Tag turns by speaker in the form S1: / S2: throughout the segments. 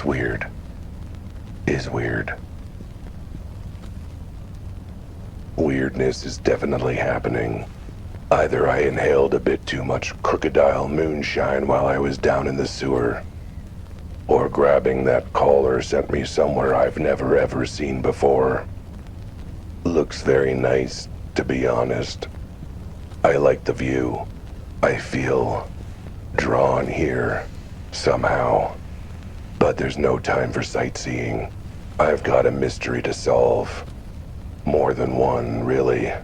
S1: was weird. Is weird. Weirdness is definitely happening. Either I inhaled a bit too much crocodile moonshine while I was down in the sewer, or grabbing that collar sent me somewhere I've never ever seen before. Looks very nice, to be honest. I like the view. I feel drawn here, somehow. But there's no time for sightseeing. I've got a mystery to solve. More than one, really.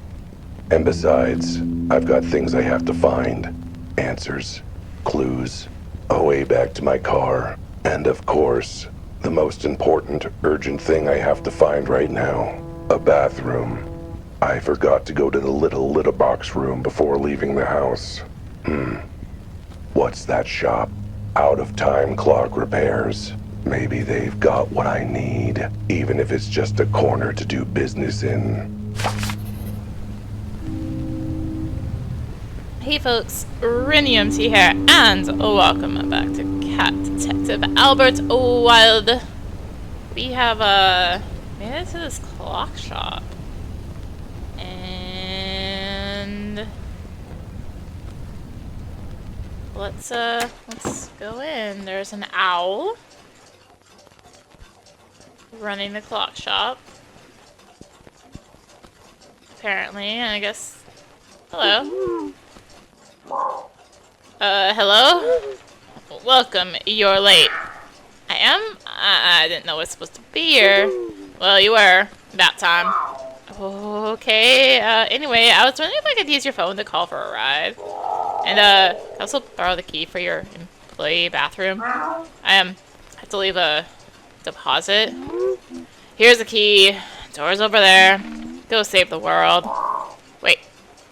S1: And besides, I've got things I have to find. Answers, clues, a way back to my car. And of course, the most important, urgent thing I have to find right now. A bathroom. I forgot to go to the little box room before leaving the house. What's that shop? Out of time clock repairs. Maybe they've got what I need, even if it's just a corner to do business in.
S2: Hey folks, rinimt here, and welcome back to Cat Detective Albert Wilde. We have made it to this clock shop, and let's go in. There's an owl running the clock shop, apparently, and I guess hello. Hello? Welcome, you're late. I didn't know I was supposed to be here. Well, you were. About time. Okay, anyway, I was wondering if I could use your phone to call for a ride. And, can I also borrow the key for your employee bathroom? I have to leave a deposit. Here's the key. Door's over there. Go save the world. Wait,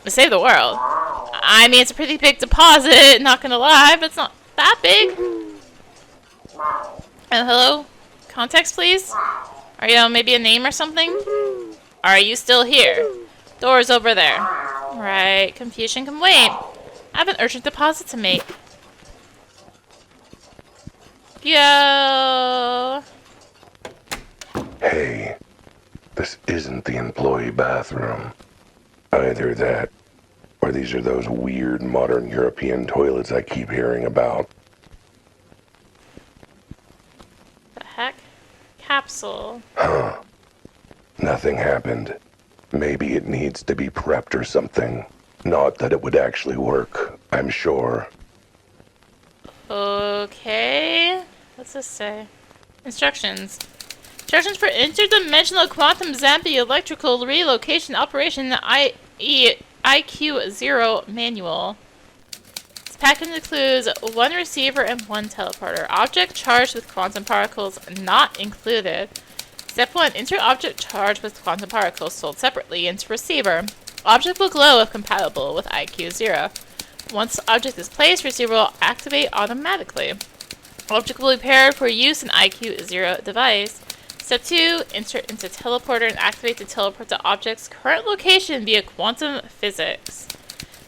S2: save the world? I mean, it's a pretty big deposit, not gonna lie, but it's not that big. Hello? Context, please? Are you maybe a name or something? Are you still here? Door's over there. Right, confusion can wait. I have an urgent deposit to make. Go!
S1: Hey, this isn't the employee bathroom. Either that, or these are those weird modern European toilets I keep hearing about.
S2: The heck? Capsule.
S1: Huh. Nothing happened. Maybe it needs to be prepped or something. Not that it would actually work, I'm sure.
S2: Okay. What's this say? Instructions. Instructions for interdimensional quantum zapping electrical relocation operation IQ0 manual. This package includes one receiver and one teleporter. Object charged with quantum particles not included. Step 1. Enter object charged with quantum particles sold separately into receiver. Object will glow if compatible with IQ0. Once object is placed, receiver will activate automatically. Object will be paired for use in IQ0 device. Step 2. Insert into teleporter and activate to teleport to object's current location via quantum physics.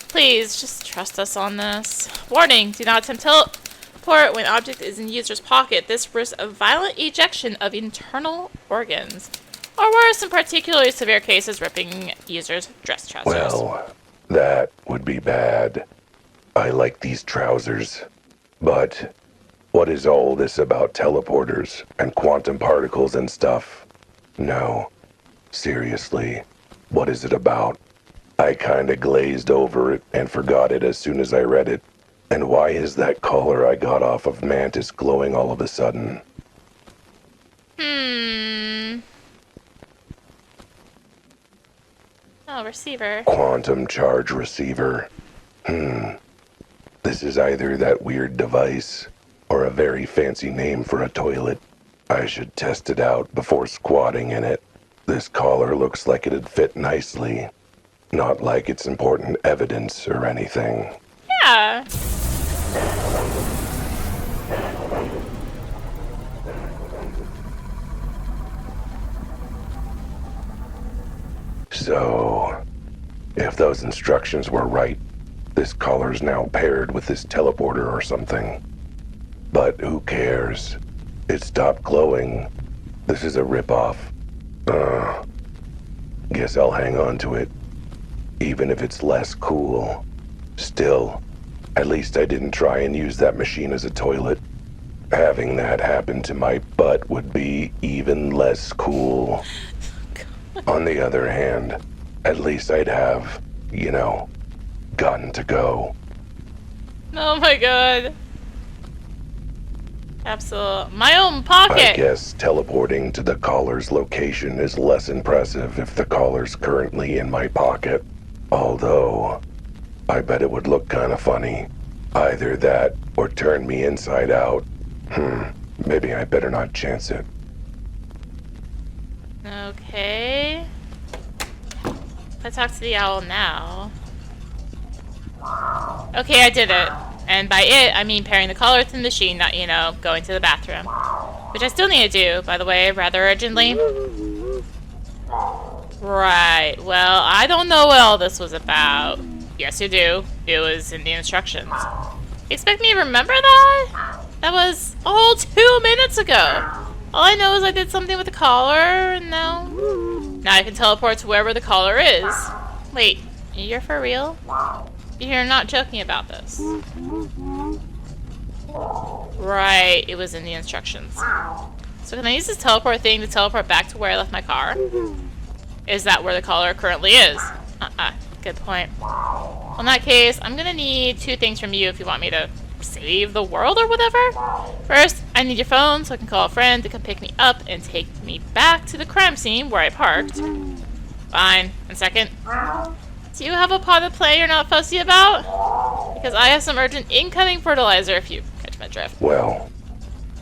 S2: Please, just trust us on this. Warning, do not attempt teleport when object is in user's pocket. This risks a violent ejection of internal organs. Or worse, in particularly severe cases, ripping user's dress trousers.
S1: Well, that would be bad. I like these trousers. But what is all this about teleporters and quantum particles and stuff? No. Seriously, what is it about? I kinda glazed over it and forgot it as soon as I read it. And why is that collar I got off of Mantis glowing all of a sudden?
S2: Oh, receiver.
S1: Quantum charge receiver. This is either that weird device or a very fancy name for a toilet. I should test it out before squatting in it. This collar looks like it'd fit nicely. Not like it's important evidence or anything.
S2: Yeah.
S1: So, if those instructions were right, this collar's now paired with this teleporter or something. But who cares? It stopped glowing. This is a ripoff. Guess I'll hang on to it. Even if it's less cool. Still, at least I didn't try and use that machine as a toilet. Having that happen to my butt would be even less cool. On the other hand, at least I'd have, gotten to go.
S2: Oh my god. Absolute. My own pocket!
S1: I guess teleporting to the caller's location is less impressive if the caller's currently in my pocket. Although, I bet it would look kinda funny. Either that, or turn me inside out. Maybe I better not chance it.
S2: Okay. If I talk to the owl now... Okay, I did it. And by it, I mean pairing the collar with the machine, not, going to the bathroom. Which I still need to do, by the way, rather urgently. Right, well, I don't know what all this was about. Yes, you do. It was in the instructions. You expect me to remember that? That was a whole 2 minutes ago. All I know is I did something with the collar, and now I can teleport to wherever the collar is. Wait, you're for real? You're not joking about this. Right, it was in the instructions. So can I use this teleport thing to teleport back to where I left my car? Is that where the collar currently is? Good point. Well, in that case, I'm gonna need 2 things from you if you want me to save the world or whatever. First, I need your phone so I can call a friend to come pick me up and take me back to the crime scene where I parked. Fine. And second, do you have a potted plant you're not fussy about? Because I have some urgent incoming fertilizer if you catch my drift.
S1: Well,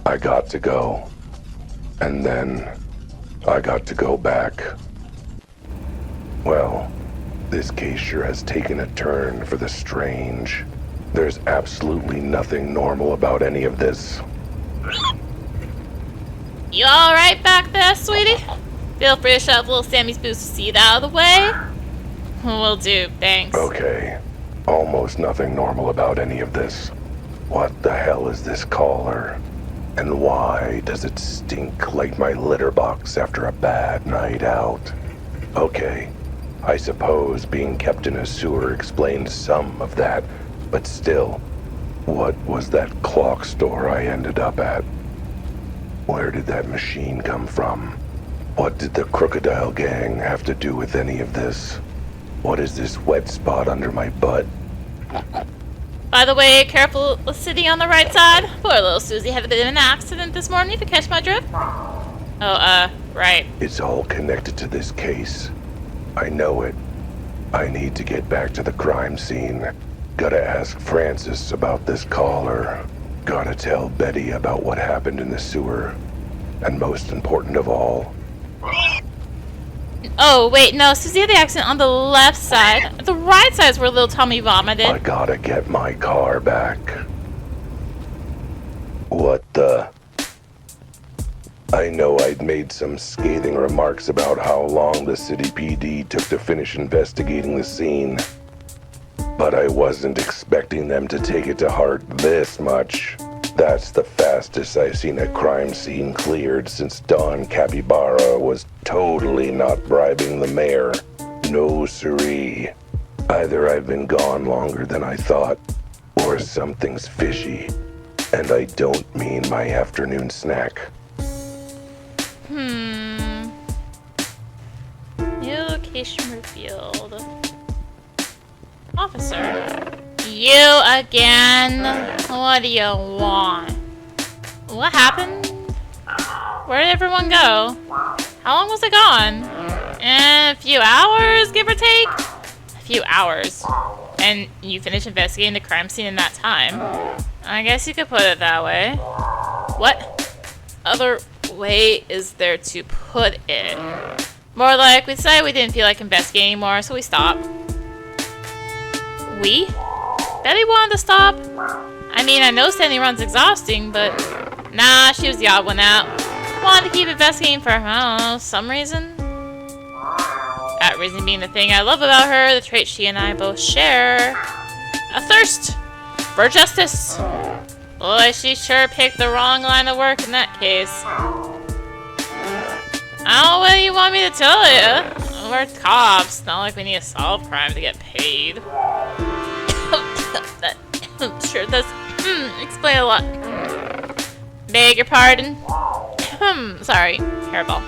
S1: I got to go. And then, I got to go back. Well, this case sure has taken a turn for the strange. There's absolutely nothing normal about any of this.
S2: You alright back there, sweetie? Feel free to shove little Sammy's booster seat out of the way. Will do, thanks.
S1: Okay. Almost nothing normal about any of this. What the hell is this collar? And why does it stink like my litter box after a bad night out? Okay. I suppose being kept in a sewer explains some of that, but still, what was that clock store I ended up at? Where did that machine come from? What did the Crocodile Gang have to do with any of this? What is this wet spot under my butt?
S2: By the way, careful sitting on the right side. Poor little Susie had a bit of an accident this morning, if you catch my drift. Oh, right.
S1: It's all connected to this case. I know it. I need to get back to the crime scene. Gotta ask Francis about this collar. Gotta tell Betty about what happened in the sewer. And most important of all...
S2: Oh, wait, no, Susie had the accident on the left side. The right side is where little Tommy vomited.
S1: I gotta get my car back. What the... I know I'd made some scathing remarks about how long the city PD took to finish investigating the scene. But I wasn't expecting them to take it to heart this much. That's the fastest I've seen a crime scene cleared since Don Capybara was totally not bribing the mayor. No siree. Either I've been gone longer than I thought, or something's fishy. And I don't mean my afternoon snack.
S2: New location revealed. Officer. You again? What do you want? What happened? Where did everyone go? How long was it gone? A few hours, give or take? A few hours. And you finished investigating the crime scene in that time? I guess you could put it that way. What other way is there to put it? More like, we decided we didn't feel like investigating anymore, so we stopped. We? Betty wanted to stop. I mean, I know standing around's exhausting, but nah, she was the odd one out. Wanted to keep investigating for, I don't know, some reason. That reason being the thing I love about her, the trait she and I both share. A thirst for justice. Boy, she sure picked the wrong line of work in that case. Oh, what do you want me to tell you? We're cops. Not like we need to solve crime to get paid. That sure does explain a lot. Beg your pardon? Sorry. Hairball.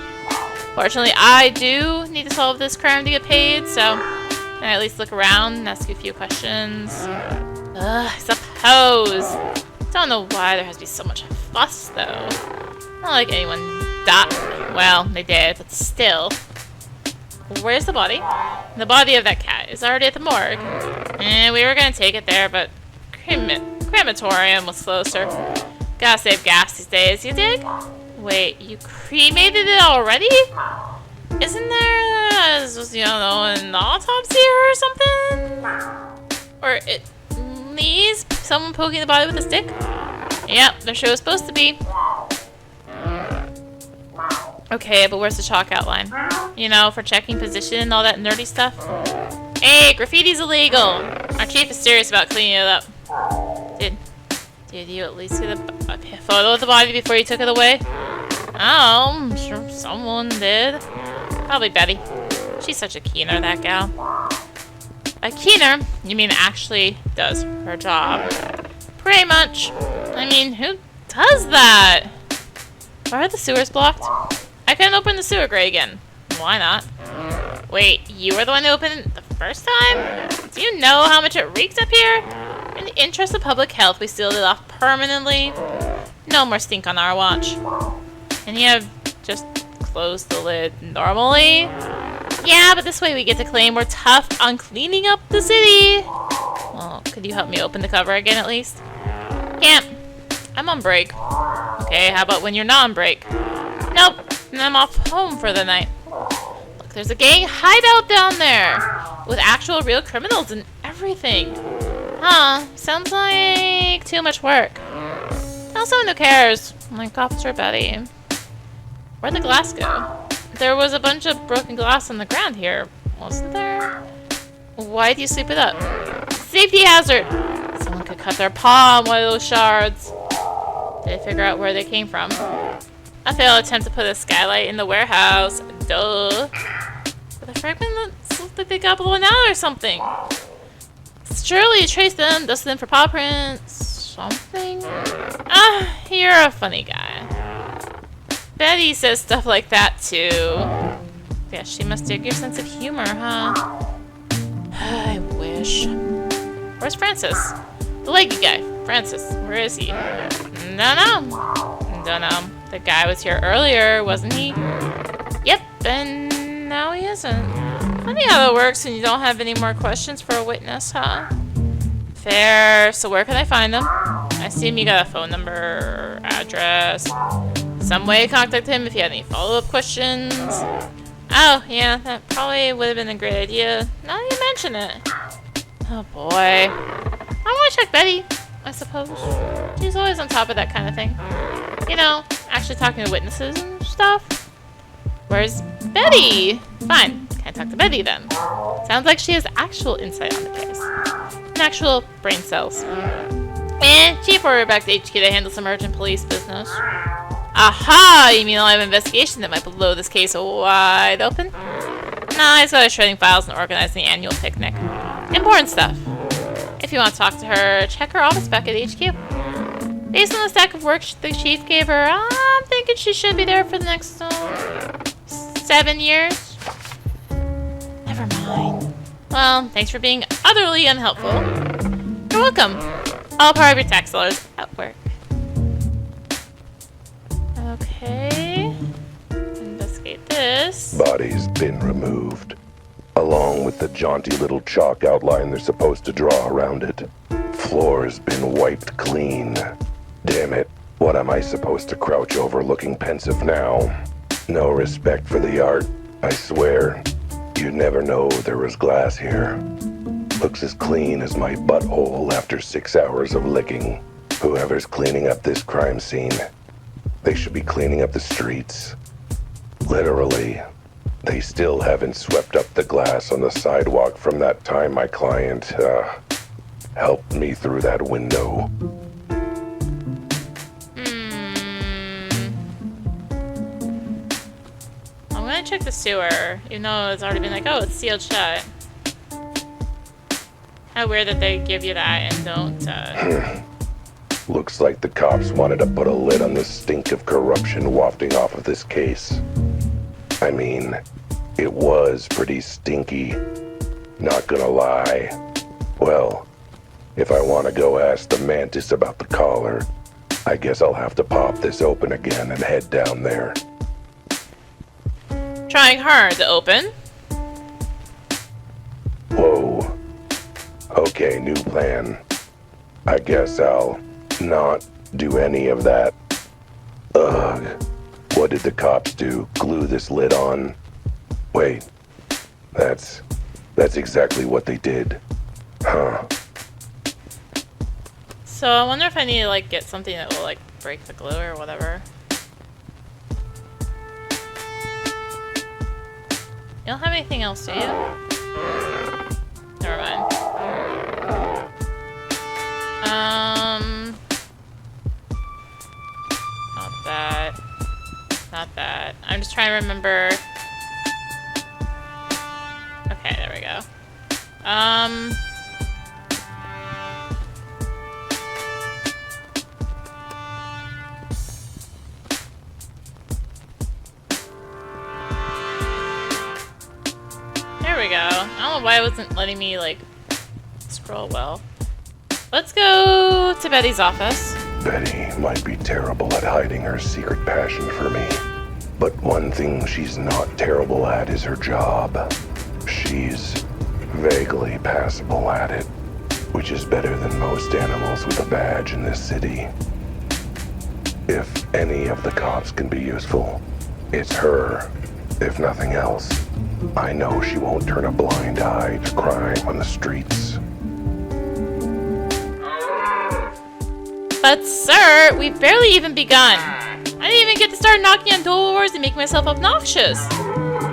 S2: Fortunately, I do need to solve this crime to get paid, so can I at least look around and ask you a few questions? I suppose. Don't know why there has to be so much fuss, though. Not like anyone died. Well, they did, but still. Where's the body? The body of that cat is already at the morgue. And we were gonna take it there, but crematorium was closer. Gotta save gas these days, you dig? Wait, you cremated it already? Isn't there, an autopsy or something? Or at least someone poking the body with a stick? Yep, there sure was supposed to be. Okay, but where's the chalk outline? You know, for checking position and all that nerdy stuff? Hey, graffiti's illegal! Our chief is serious about cleaning it up. Did you at least see the photo of the body before you took it away? Oh, I'm sure someone did. Probably Betty. She's such a keener, that gal. A keener? You mean actually does her job? Pretty much. I mean, who does that? Why are the sewers blocked? I couldn't open the sewer grate again. Why not? Wait, you were the one who opened it the first time? Do you know how much it reeks up here? In the interest of public health, we sealed it off permanently. No more stink on our watch. And you have just closed the lid normally? Yeah, but this way we get to claim we're tough on cleaning up the city. Well, could you help me open the cover again at least? Can't. I'm on break. Okay, how about when you're not on break? Nope, and I'm off home for the night. Look, there's a gang hideout down there with actual real criminals and everything. Huh, sounds like too much work. Tell someone who cares, like Officer Betty. Where'd the glass go? There was a bunch of broken glass on the ground here, wasn't there? Why'd you sweep it up? Safety hazard! Someone could cut their paw on one of those shards. Did I figure out where they came from? A failed attempt to put a skylight in the warehouse. Duh. But the fragment looks like they got blown out or something. Surely you traced them, dusted them for paw prints. Something? Ah, you're a funny guy. Betty says stuff like that too. Yeah, she must dig your sense of humor, huh? I wish. Where's Francis? The leggy guy. Francis, where is he? Don't know. The guy was here earlier, wasn't he? Yep, and now he isn't. Funny how that works when you don't have any more questions for a witness, huh? Fair. So where can I find them? I assume you got a phone number, address, some way to contact him if you had any follow-up questions. Oh, yeah, that probably would have been a great idea. Now that you mention it. Oh boy. I want to check Betty, I suppose. She's always on top of that kind of thing. You know, actually talking to witnesses and stuff. Where's Betty? Fine, can't talk to Betty then. Sounds like she has actual insight on the case. And actual brain cells. And Chief ordered back to HQ to handle some urgent police business. Aha! You mean a live investigation that might blow this case wide open? Nah, I just got shredding files and organizing the annual picnic. Important stuff. If you want to talk to her, check her office back at HQ. Based on the stack of work the chief gave her, I'm thinking she should be there for the next 7 years. Never mind. Well, thanks for being utterly unhelpful. You're welcome. All part of your tax dollars at work. Okay. Investigate this.
S1: Body's been removed, along with the jaunty little chalk outline they're supposed to draw around it. Floor's been wiped clean. Damn it, what am I supposed to crouch over looking pensive now? No respect for the art, I swear. You'd never know there was glass here. Looks as clean as my butthole after 6 hours of licking. Whoever's cleaning up this crime scene, they should be cleaning up the streets. Literally. They still haven't swept up the glass on the sidewalk from that time my client, helped me through that window.
S2: gonna check the sewer, even though it's already been like, oh, it's sealed shut. How weird that they give you that and don't,
S1: Looks like the cops wanted to put a lid on the stink of corruption wafting off of this case. I mean, it was pretty stinky. Not gonna lie. Well, if I want to go ask the mantis about the collar, I guess I'll have to pop this open again and head down there.
S2: trying hard to open.
S1: Whoa. Okay, new plan. I guess I'll not do any of that. Ugh. What did the cops do? Glue this lid on? Wait. That's exactly what they did. Huh.
S2: So I wonder if I need to like get something that will like break the glue or whatever. You don't have anything else, do you? Never mind. Not that. Not that. I'm just trying to remember. Okay, there we go. There we go. I don't know why it wasn't letting me, like, scroll well. Let's go to Betty's office.
S1: Betty might be terrible at hiding her secret passion for me. But one thing she's not terrible at is her job. She's vaguely passable at it, which is better than most animals with a badge in this city. If any of the cops can be useful, it's her, if nothing else. I know she won't turn a blind eye to crime on the streets.
S2: But, sir, we've barely even begun. I didn't even get to start knocking on doors and making myself obnoxious.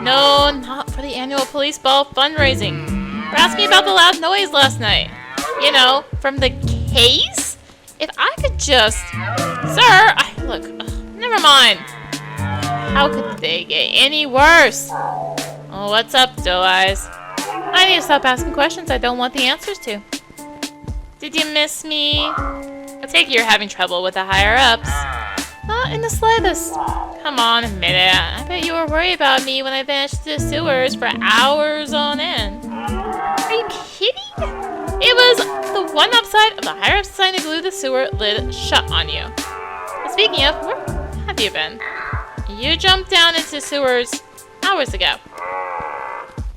S2: No, not for the annual police ball fundraising. Or ask me about the loud noise last night. You know, from the case? If I could just... Sir, look, never mind. How could they get any worse? Oh, what's up, doe eyes? I need to stop asking questions I don't want the answers to. Did you miss me? I take it you're having trouble with the higher-ups. Not in the slightest. Come on, admit it. I bet you were worried about me when I vanished to the sewers for hours on end. Are you kidding? It was the one upside of the higher-ups deciding to glue the sewer lid shut on you. But speaking of, where have you been? You jumped down into the sewers hours ago.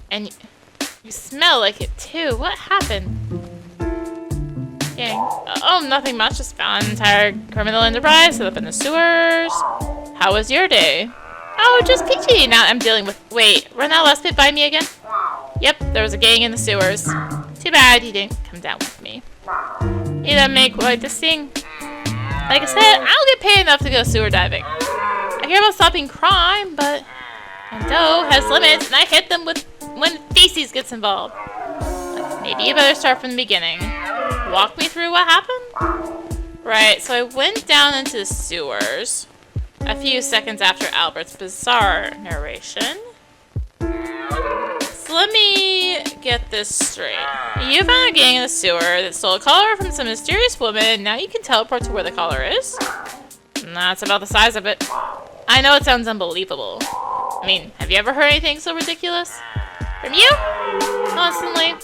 S2: And you smell like it too. What happened? Dang. Oh, nothing much. Just found an entire criminal enterprise set up in the sewers. How was your day? Oh, just peachy. Now I'm dealing with... Wait, run that last bit by me again? Yep, there was a gang in the sewers. Too bad he didn't come down with me. He didn't make quite the scene. Like I said, I don't get paid enough to go sewer diving. I hear about stopping crime, but... Doe has limits, and I hit them with when feces gets involved. Like, maybe you better start from the beginning. Walk me through what happened? Right, so I went down into the sewers a few seconds after Albert's bizarre narration. So let me get this straight. You found a gang in the sewer that stole a collar from some mysterious woman, and now you can teleport to where the collar is? And that's about the size of it. I know it sounds unbelievable. I mean, have you ever heard anything so ridiculous? From you? Constantly.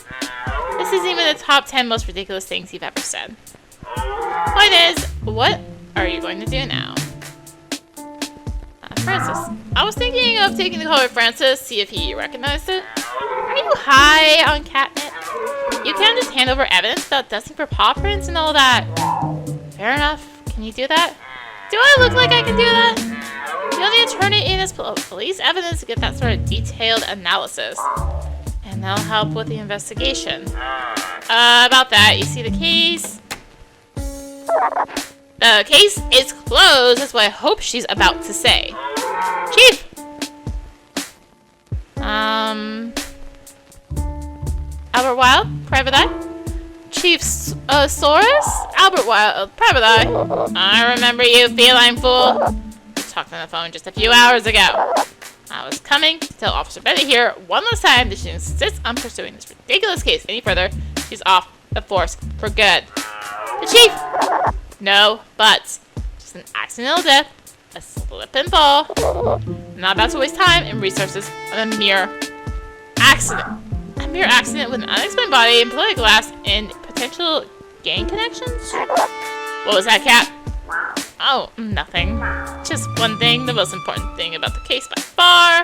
S2: This isn't even the top 10 most ridiculous things you've ever said. Point is, what are you going to do now? Francis. I was thinking of taking the collar of Francis, see if he recognized it. Are you high on catnip? You can't just hand over evidence without dusting for paw prints and all that. Fair enough. Can you do that? Do I look like I can do that? You'll need to turn it in as police evidence to get that sort of detailed analysis. And that'll help with the investigation. About that, you see the case? The case is closed, that's what I hope she's about to say. Chief! Albert Wilde, Private Eye? Chief Saurus? Albert Wilde, Private Eye. I remember you, feline fool. We talked on the phone just a few hours ago. I was coming to tell Officer Betty here one last time that she insists on pursuing this ridiculous case any further. She's off the force for good. The chief! No buts. Just an accidental death. A slip and fall. I'm not about to waste time and resources on a mere accident. A mere accident with an unexplained body, employee glass, and potential gang connections? What was that, Cat? Oh, nothing. Just one thing, the most important thing about the case by far.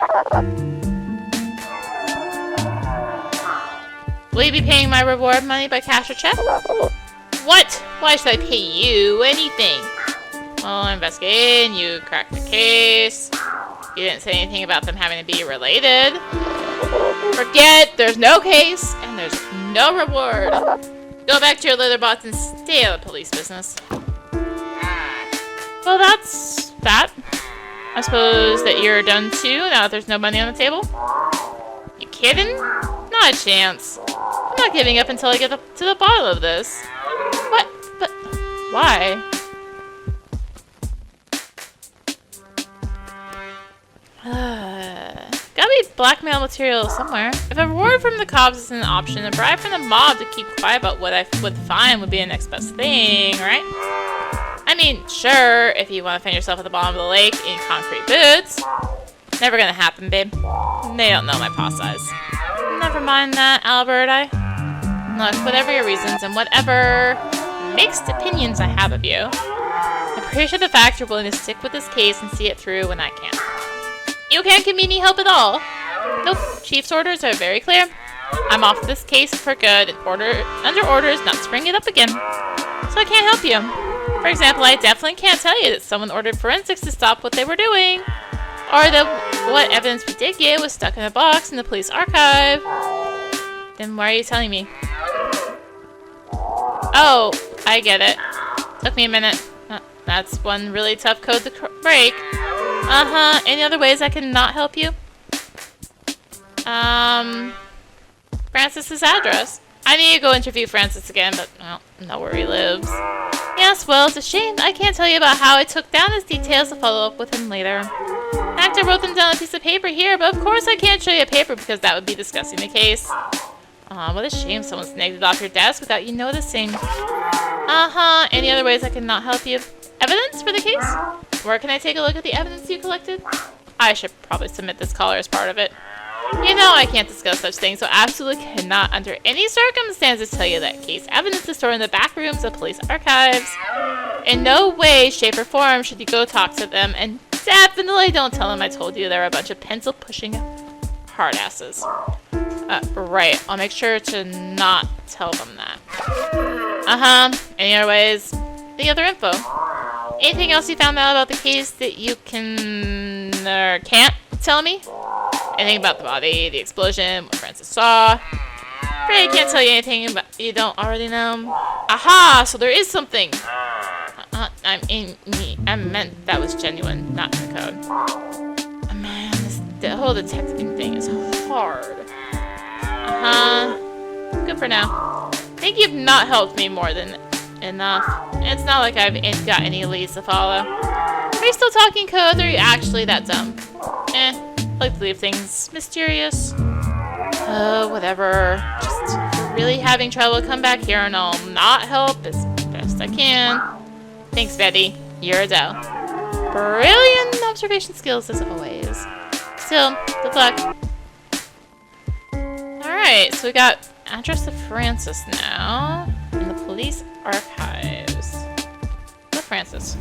S2: Will you be paying my reward money by cash or check? What? Why should I pay you anything? Well, I'm investigating, you cracked the case. You didn't say anything about them having to be related. Forget, there's no case, and there's no reward. Go back to your litter box and stay out of police business. Well, that's that. I suppose that you're done too, now that there's no money on the table? You kidding? Not a chance. I'm not giving up until I get to the bottom of this. What? But why? Gotta be blackmail material somewhere. If a reward from the cops is an option, a bribe from the mob to keep quiet about what I would find would be the next best thing, right? I mean, sure, if you want to find yourself at the bottom of the lake in concrete boots. Never gonna happen, babe. They don't know my paw size. Never mind that, Albert. Look, whatever your reasons and whatever mixed opinions I have of you, I appreciate the fact you're willing to stick with this case and see it through when I can't. You can't give me any help at all. Nope, Chief's orders are very clear. I'm off this case for good and under orders not to bring it up again. So I can't help you. For example, I definitely can't tell you that someone ordered forensics to stop what they were doing. Or that what evidence we did get was stuck in a box in the police archive. Then why are you telling me? Oh, I get it. Took me a minute. That's one really tough code to break. Uh-huh. Any other ways I can not help you? Francis's address. I need to go interview Francis again, but I don't know where he lives. Yes, well, it's a shame I can't tell you about how I took down his details to follow up with him later. In fact, I wrote them down on a piece of paper here, but of course I can't show you a paper because that would be discussing the case. Aw, what a shame someone snagged it off your desk without you noticing. Uh-huh. Any other ways I can not help you? Evidence for the case? Where can I take a look at the evidence you collected? I should probably submit this caller as part of it. You know I can't discuss such things, so absolutely cannot under any circumstances tell you that case evidence is stored in the back rooms of police archives. In no way, shape, or form should you go talk to them, and definitely don't tell them I told you they're a bunch of pencil-pushing hardasses. Right, I'll make sure to not tell them that. Uh-huh, any other ways? Any other info? Anything else you found out about the case that you can, or can't tell me? Anything about the body, the explosion, what Francis saw? Afraid I can't tell you anything about you don't already know. Aha! So there is something. I meant that was genuine, not in the code. Oh, man, the whole detecting thing is hard. Good for now. Think you've not helped me more than enough. It's not like I've got any leads to follow. Are you still talking code, or are you actually that dumb? Like to leave things mysterious. Whatever. Just if you're really having trouble, come back here and I'll not help as best I can. Thanks, Betty. You're a doe. Brilliant observation skills as always. Still, good luck. Alright, so we got address of Francis now in the police archives. Go Francis.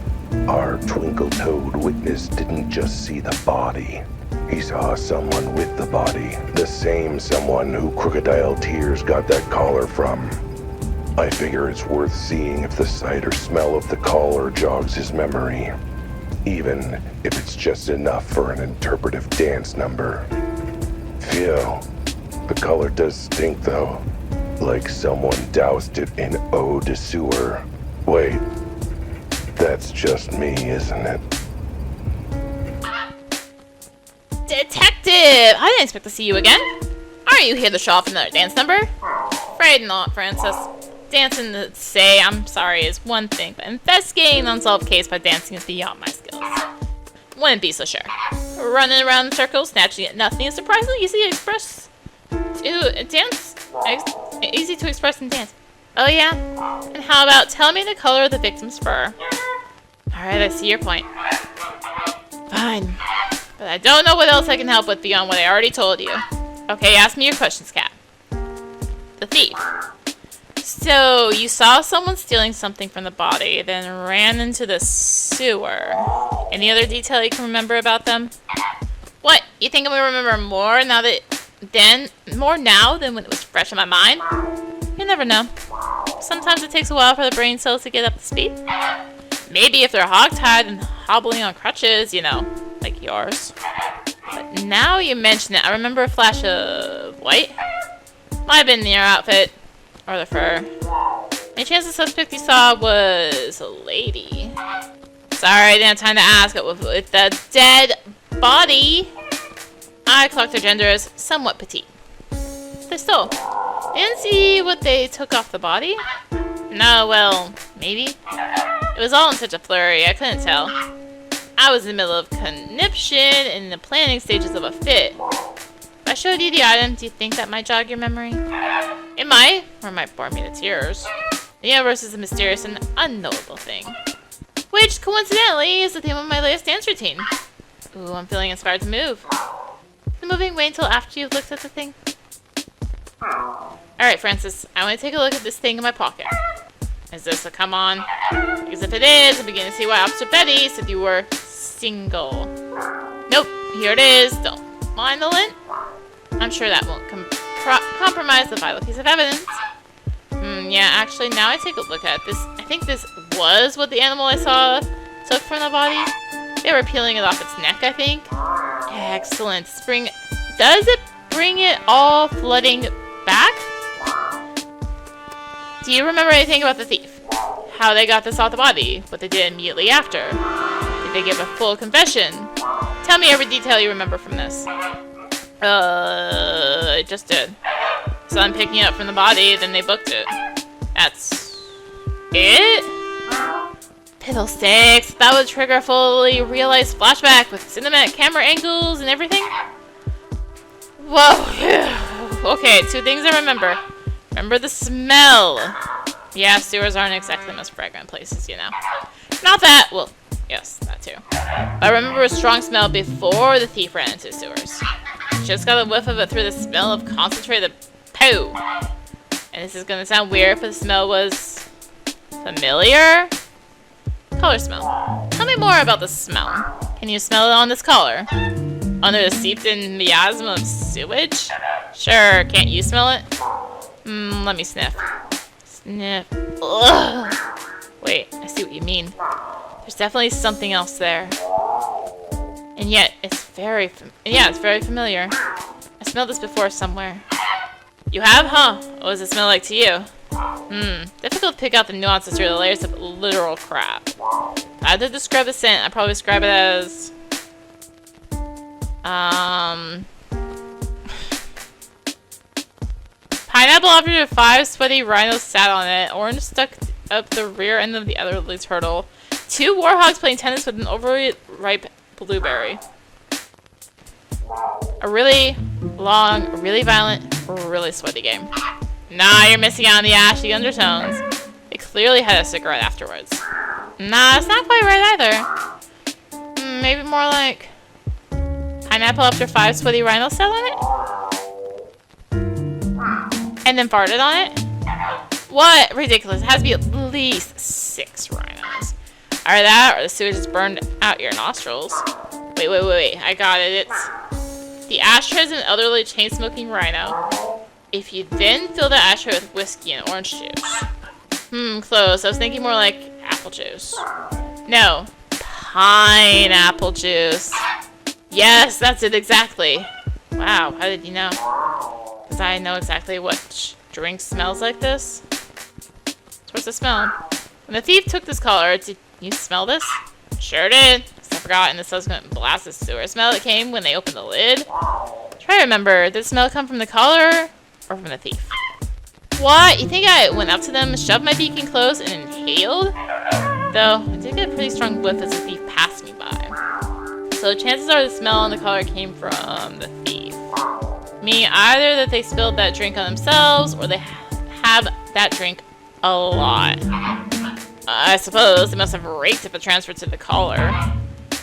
S1: Our twinkle-toed witness didn't just see the body. He saw someone with the body. The same someone who Crocodile Tears got that collar from. I figure it's worth seeing if the sight or smell of the collar jogs his memory. Even if it's just enough for an interpretive dance number. Phew. The collar does stink though. Like someone doused it in eau de sewer. Wait. That's just me, isn't it?
S2: Detective! I didn't expect to see you again. Are you here to show off another dance number? Afraid not, Francis. Dancing to say I'm sorry is one thing, but investigating an unsolved case by dancing is beyond my skills. Wouldn't be so sure. running around in circles, snatching at nothing is surprisingly easy to express. Easy to express in dance. Oh yeah? And how about tell me the color of the victim's fur? Alright, I see your point. Fine. But I don't know what else I can help with beyond what I already told you. Okay, ask me your questions, Cat. The thief. So, you saw someone stealing something from the body, then ran into the sewer. Any other detail you can remember about them? What? You think I'm gonna remember more now than when it was fresh in my mind? You never know. Sometimes it takes a while for the brain cells to get up to speed. Maybe if they're hogtied and hobbling on crutches, you know, like yours. But now you mention it, I remember a flash of white. Might have been in your outfit. Or the fur. Any chance the suspect you saw was a lady? Sorry, I didn't have time to ask, but with the dead body, I clocked their gender as somewhat petite. They stole. Didn't see what they took off the body? No, well, maybe. It was all in such a flurry, I couldn't tell. I was in the middle of conniption and in the planning stages of a fit. If I showed you the item, do you think that might jog your memory? It might, or it might bore me to tears. The universe is a mysterious and unknowable thing. Which, coincidentally, is the theme of my latest dance routine. Ooh, I'm feeling inspired to move. The moving wait until after you've looked at the thing. Alright, Francis, I want to take a look at this thing in my pocket. Is this a come on? Because if it is, I'm beginning to see why Officer Betty said you were single. Nope, here it is. Don't mind the lint. I'm sure that won't compromise the vital piece of evidence. Yeah, actually, now I take a look at this. I think this was what the animal I saw took from the body. They were peeling it off its neck, I think. Excellent. Does it bring it all flooding back? Do you remember anything about the thief? How they got this off the body? What they did immediately after? Did they give a full confession? Tell me every detail you remember from this. It just did. So I'm picking it up from the body, then they booked it. That's it? Fiddlesticks. That would trigger a fully realized flashback with cinematic camera angles and everything? Whoa. Okay, 2 things I remember. Remember the smell. Yeah, sewers aren't exactly the most fragrant places, you know. Not that, well, yes, that too. But I remember a strong smell before the thief ran into sewers. Just got a whiff of it through the smell of concentrated poo. And this is gonna sound weird, but the smell was familiar. Color smell. Tell me more about the smell. Can you smell it on this collar? Under the seeped-in miasma of sewage? Sure, can't you smell it? Let me sniff. Sniff. Ugh. Wait, I see what you mean. There's definitely something else there. And yet, it's very familiar. I smelled this before somewhere. You have, huh? What does it smell like to you? Difficult to pick out the nuances through the layers of literal crap. If I had to describe the scent, I'd probably describe it as... Pineapple after 5 sweaty rhinos sat on it. Orange stuck up the rear end of the elderly turtle. 2 warhogs playing tennis with an overly ripe blueberry. A really long, really violent, really sweaty game. Nah, you're missing out on the ashy undertones. They clearly had a cigarette afterwards. Nah, it's not quite right either. Maybe more like... Pineapple after 5 sweaty rhinos sat on it? And then farted on it? What? Ridiculous. It has to be at least 6 rhinos. Either that or the sewage just burned out your nostrils. Wait. I got it. It's the ashtray is an elderly chain-smoking rhino. If you then fill the ashtray with whiskey and orange juice. Close. I was thinking more like apple juice. No. Pineapple juice. Yes, that's it exactly. Wow, how did you know? Because I know exactly what drink smells like this. So what's the smell? When the thief took this collar, did you smell this? Sure did. Because I forgot in the subsequent blast of sewer smell that came when they opened the lid. Try to remember, did the smell come from the collar or from the thief? What? You think I went up to them, shoved my beak in close, and inhaled? Though, I did get a pretty strong whiff as the thief passed me by. So chances are the smell and the color came from the thief. Meaning either that they spilled that drink on themselves or they have that drink a lot. I suppose they must have raked it but transferred to the collar.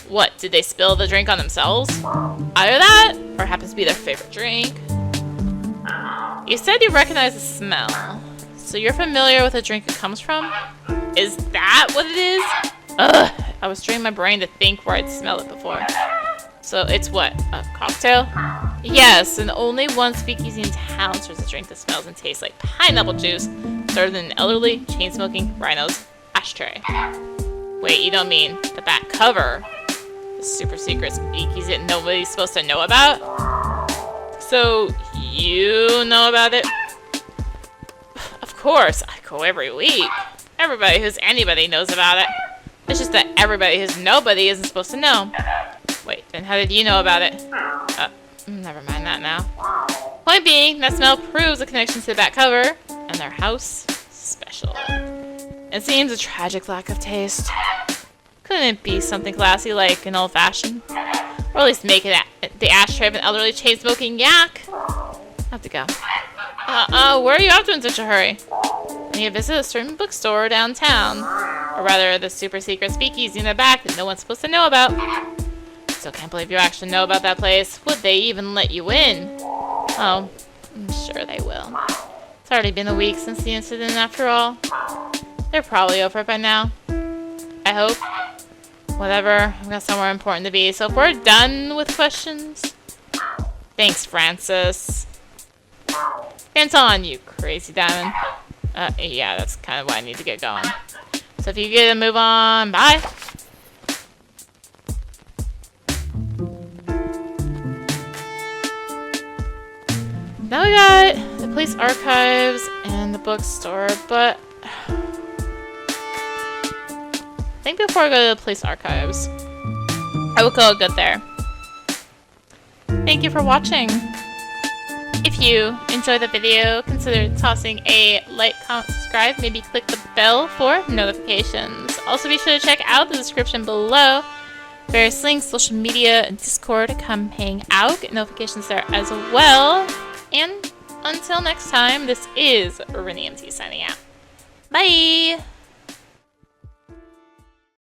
S2: What, did they spill the drink on themselves? Either that, or happens to be their favorite drink. You said you recognize the smell. So you're familiar with the drink it comes from? Is that what it is? Ugh, I was straining my brain to think where I'd smelled it before. So it's what, a cocktail? Yes, and only one speakeasy in town serves a drink that smells and tastes like pineapple juice, served in an elderly, chain-smoking rhino's ashtray. Wait, you don't mean the back cover? The super secret speakeasy that nobody's supposed to know about? So, you know about it? Of course, I go every week. Everybody who's anybody knows about it. It's just that everybody who's nobody isn't supposed to know. Wait, then how did you know about it? Never mind that now. Point being, that smell proves a connection to the back cover, and their house special. It seems a tragic lack of taste. Couldn't it be something classy like an old-fashioned? Or at least make it the ashtray of an elderly chain-smoking yak? I have to go. Where are you off to in such a hurry? I need to visit a certain bookstore downtown. Or rather, the super secret speakeasy in the back that no one's supposed to know about. Still can't believe you actually know about that place. Would they even let you in? Oh, I'm sure they will. It's already been a week since the incident after all. They're probably over it by now. I hope. Whatever, I've got somewhere important to be, so if we're done with questions... Thanks, Francis. Hands on, you crazy diamond. Yeah, that's kind of why I need to get going. So if you get to move on, bye! Now we got the police archives and the bookstore, but... I think before I go to the police archives, I will go good there. Thank you for watching. If you enjoyed the video, consider tossing a like, comment, subscribe, maybe click the bell for notifications. Also be sure to check out the description below. Various links, social media, and Discord, come hang out, get notifications there as well. And until next time, this is rinimt signing out. Bye!